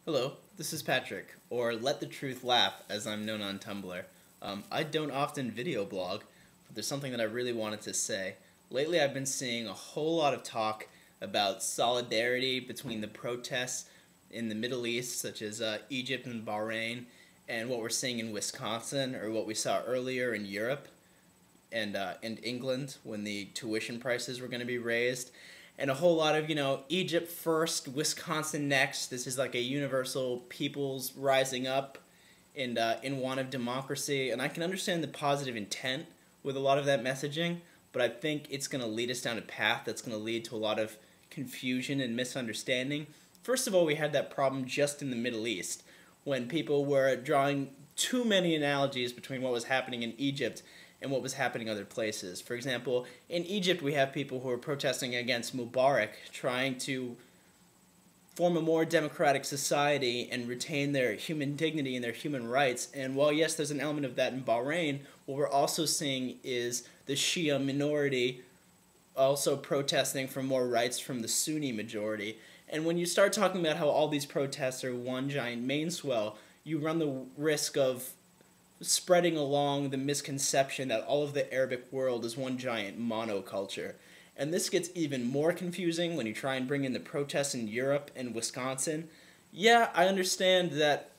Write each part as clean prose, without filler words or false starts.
Hello, this is Patrick, or Let the Truth Laugh, as I'm known on Tumblr. I don't often video blog, but there's something that I really wanted to say. Lately I've been seeing a whole lot of talk about solidarity between the protests in the Middle East, such as Egypt and Bahrain, and what we're seeing in Wisconsin, or what we saw earlier in Europe and England when the tuition prices were going to be raised. And a whole lot of, Egypt first, Wisconsin next. This is like a universal people's rising up in want of democracy. And I can understand the positive intent with a lot of that messaging, but I think it's going to lead us down a path that's going to lead to a lot of confusion and misunderstanding. First of all, we had that problem just in the Middle East, when people were drawing too many analogies between what was happening in Egypt and what was happening other places. For example, in Egypt we have people who are protesting against Mubarak, trying to form a more democratic society and retain their human dignity and their human rights. And while yes, there's an element of that in Bahrain, what we're also seeing is the Shia minority also protesting for more rights from the Sunni majority. And when you start talking about how all these protests are one giant main swell, you run the risk of spreading along the misconception that all of the Arabic world is one giant monoculture. And this gets even more confusing when you try and bring in the protests in Europe and Wisconsin. Yeah, I understand that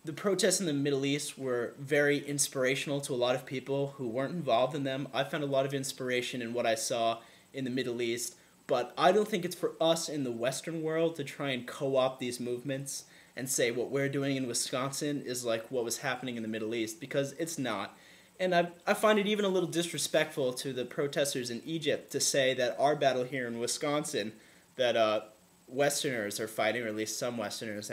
the protests in the Middle East were very inspirational to a lot of people who weren't involved in them. I found a lot of inspiration in what I saw in the Middle East, but I don't think it's for us in the Western world to try and co-opt these movements and say what we're doing in Wisconsin is like what was happening in the Middle East, because it's not. And I find it even a little disrespectful to the protesters in Egypt to say that our battle here in Wisconsin, that Westerners are fighting, or at least some Westerners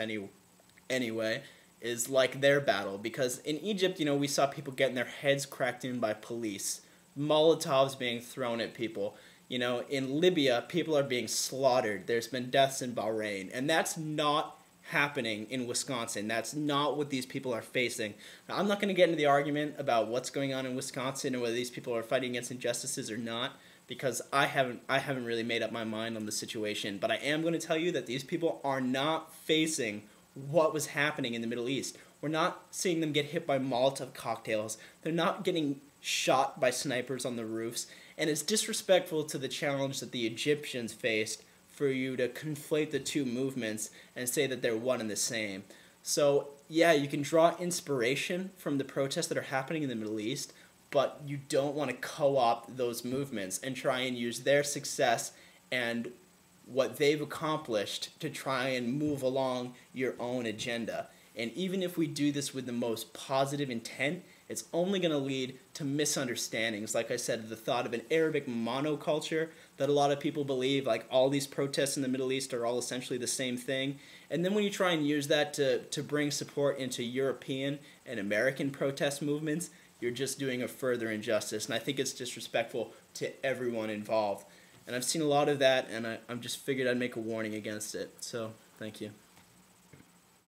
anyway, is like their battle. Because in Egypt, we saw people getting their heads cracked in by police, Molotovs being thrown at people. In Libya, people are being slaughtered. There's been deaths in Bahrain, and that's not happening in Wisconsin. That's not what these people are facing. Now, I'm not going to get into the argument about what's going on in Wisconsin and whether these people are fighting against injustices or not, because I haven't really made up my mind on the situation. But I am going to tell you that these people are not facing what was happening in the Middle East. We're not seeing them get hit by Molotov cocktails. They're not getting shot by snipers on the roofs. And it's disrespectful to the challenge that the Egyptians faced for you to conflate the two movements and say that they're one and the same. So, yeah, you can draw inspiration from the protests that are happening in the Middle East, but you don't want to co-opt those movements and try and use their success and what they've accomplished to try and move along your own agenda. And even if we do this with the most positive intent, it's only going to lead to misunderstandings. Like I said, the thought of an Arabic monoculture that a lot of people believe, like all these protests in the Middle East are all essentially the same thing. And then when you try and use that to bring support into European and American protest movements, you're just doing a further injustice. And I think it's disrespectful to everyone involved. And I've seen a lot of that, and I'm just figured I'd make a warning against it. So, thank you.